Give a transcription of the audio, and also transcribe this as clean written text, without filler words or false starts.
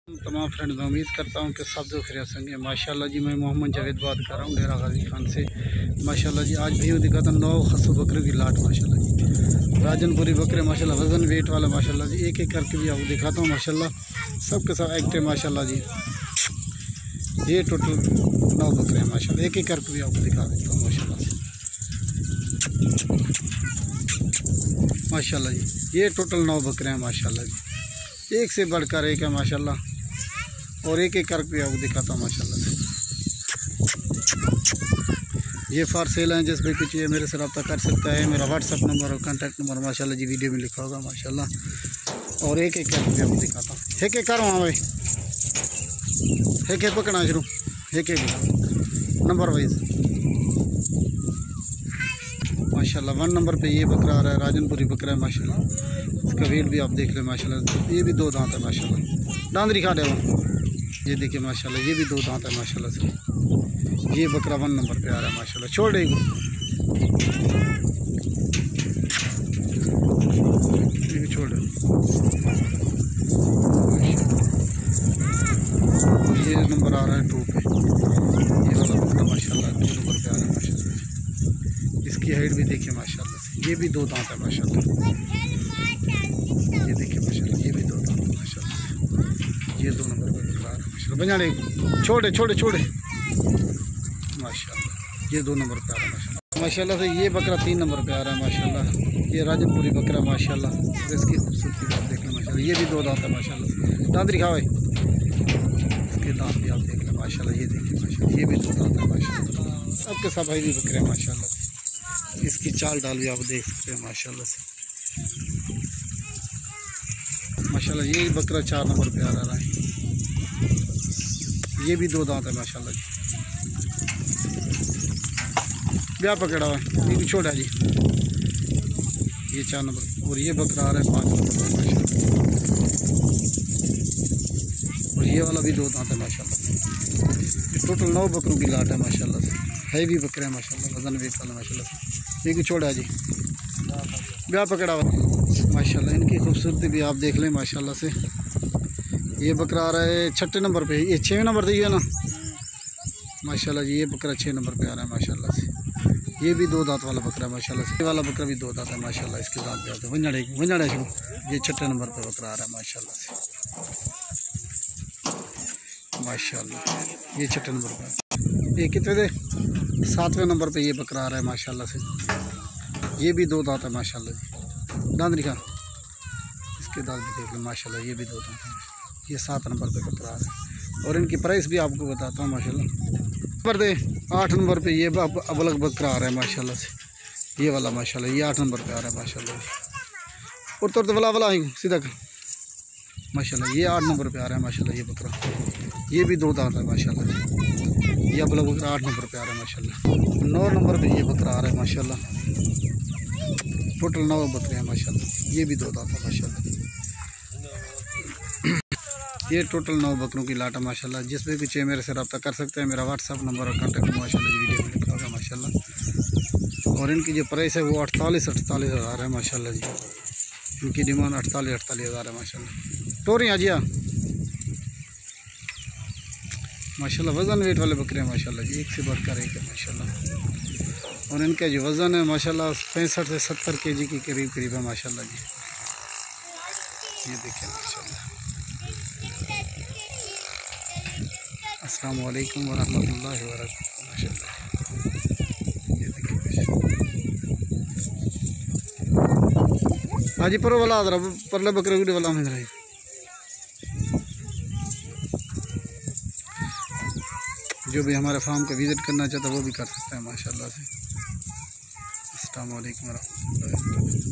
तमाम फ्रेंड मैं उम्मीद करता हूँ कि सब जो खैरियत से होंगे। माशाल्लाह जी, मैं मोहम्मद जावेद बात कर रहा हूँ डेरा गाजी खान से। माशाल्लाह जी, आज भी दिखाता हूँ 9 खसू बकरे की लाट। माशाल्लाह जी, राजनपुरी बकरे माशाल्लाह वज़न वेट वाला माशाल्लाह जी। एक एक करके भी आपको दिखाता हूँ माशाल्लाह, सब के सब एक्टिव माशाल्लाह जी। ये टोटल 9 बकरे हैं माशाल्लाह, एक एक करके भी आपको दिखा देता हूँ माशाल्लाह से। माशाल्लाह जी, ये टोटल 9 बकरे हैं माशाल्लाह जी, एक से बढ़कर एक है माशाल्लाह। और एक एक करके आपको दिखाता हूँ माशाल्लाह से। ये फॉर सेल हैं, जिस भी कुछ ये मेरे से रब्ता कर सकता है। मेरा व्हाट्सअप नंबर और कांटेक्ट नंबर माशाल्लाह जी वीडियो में लिखा होगा माशाल्लाह। और एक एक करके आपको दिखाता हूँ, एक एक करो। हाँ भाई, एक एक पकड़ना शुरू, एक एक नंबर वाइज माशाल्लाह। 1 नंबर पे ये बकरा आ रहा है, राजनपुरी बकरा है माशाल्लाह। इसका वेट भी आप देख लें माशाल्लाह। ये भी 2 दांत है माशाल्लाह, दांत दिखा दे वो। ये देखिए माशाल्लाह, ये भी 2 दांत है माशाल्लाह से। ये बकरा 1 नंबर पे आ रहा है माशाल्लाह। छोड़ दे, ये भी छोड़ दे। ये नंबर आ रहा है 2 पे, ये वाला बकरा माशाल्लाह 2 नंबर पे आ रहा है माशाल्लाह। इसकी हाइट भी देखिए माशाल्लाह से। ये भी 2 दांत है माशाल्लाह। ये देखिए माशाल्लाह, ये भी 2 दांत है माशाल्लाह। ये 2 नंबर पे बकरा आ रहा है माशाल्लाह। बजा दे, छोड़े छोड़े छोड़े माशाल्लाह। ये 2 नंबर पे आ रहा है माशाल्लाह माशाल्लाह से। ये बकरा 3 नंबर पे आ रहा है माशाल्लाह। ये राजनपुरी बकरा माशाल्लाह। इसकी खूबसूरती आप देख लें माशाल्लाह। ये भी 2 दांत है माशाल्लाह। दांत दिखा भाई, इसके दांत भी आप देख लें माशाल्लाह। ये देखिए माशाल्लाह, ये भी 2 दांत है माशाल्लाह। सबके सब भाई भी बकरे हैं माशाल्लाह। इसकी चाल डाल भी आप देख सकते हैं माशाल्लाह से माशाल्लाह। ये बकरा 4 नंबर पे आ रहा है। ये भी 2 दांत है माशाल्लाह जी। ब्याह पकड़ा हुआ है, ये भी छोटा जी। ये 4 नंबर। और ये बकरा आ रहा है 5 नंबर पर माशाल्लाह। और ये वाला भी 2 दांत है माशाल्लाह। टोटल 9 बकरों की लाट है माशाल्लाह से। हैवी बकरे हैं माशाल्लाह, वजन वेट वाला माशाल्लाह से। ये भी छोटा जी, ब्याह पकड़ा हुआ माशाल्लाह। इनकी खूबसूरती भी आप देख लें माशाल्लाह से। ये बकरा आ रहा है 6 नंबर पे, ये 6 नंबर पे है ना माशाल्लाह जी। ये बकरा 6 नंबर पे आ रहा है माशाल्लाह से। ये भी 2 दांत वाला बकरा है माशाल्लाह से। ये वाला बकरा भी 2 दांत है माशाल्लाह। इसके दांत पे आते वंजड़े शुरू। ये 6 नंबर पे बकरा आ रहा है माशाल्लाह से माशाल्लाह। ये 6 नंबर पे, ये कितने दे 7वें नंबर पे ये बकरा आ रहा है माशाल्लाह से। ये भी 2 दांत है माशाल्लाह जी। दांत दिखा, इसके दांत भी देख लो माशाल्लाह। ये भी 2 दांत है। ये 7 नंबर पे बकरा आ रहा है। और इनकी प्राइस भी आपको बताता हूँ माशाल्लाह। नंबर दे 8 नंबर पे ये अबलग बकरा आ रहा है माशाल्लाह से। ये वाला माशाल्लाह, ये 8 नंबर पे आ रहा है माशाल्लाह। और तो वाला वाला सीधा कर माशाल्लाह। ये 8 नंबर पे आ रहा है माशाल्लाह ये बकरा। ये भी 2 दांत है माशाल्लाह। ये अबलग बकरा 8 नंबर पे आ रहा है माशाल्लाह। 9 नंबर पे ये बकरा आ रहा है माशाल्लाह। टोटल 9 बकरे हैं माशाल्लाह। ये भी 2 दांत है माशाल्लाह। ये टोटल 9 बकरों की लाट है माशाल्लाह। जिस भी कुछ मेरे से रब्ता कर सकते हैं। मेरा व्हाट्सअप नंबर और कांटेक्ट माशाल्लाह जी वीडियो में लिखा होगा माशाल्लाह। और इनकी जो प्राइस है वो 48 हज़ार है माशाल्लाह जी। इनकी डिमांड 48 हज़ार है माशाल्लाह। टोरी आजिया माशाल्लाह। वज़न वेट वाले बकरे हैं माशाल्लाह जी, एक से बढ़कर एक है माशाल्लाह। और इनका जो वज़न है माशाल्लाह 65 से 70 kg के करीब है माशाल्लाह जी। ये देखिए माशाल्लाह। अस्सलाम वालेकुम वरहमतुल्लाहि वबरकातुहू माशाल्लाह। ये देखिए हाजी पर वाला आदरा परले बकरे वीडियो वाला में रही। जो भी हमारे फार्म का विज़िट करना चाहता है वो भी कर सकता है माशाल्लाह से। अस्सलाम वालेकुम वरहमतुल्लाहि वबरकातुहू।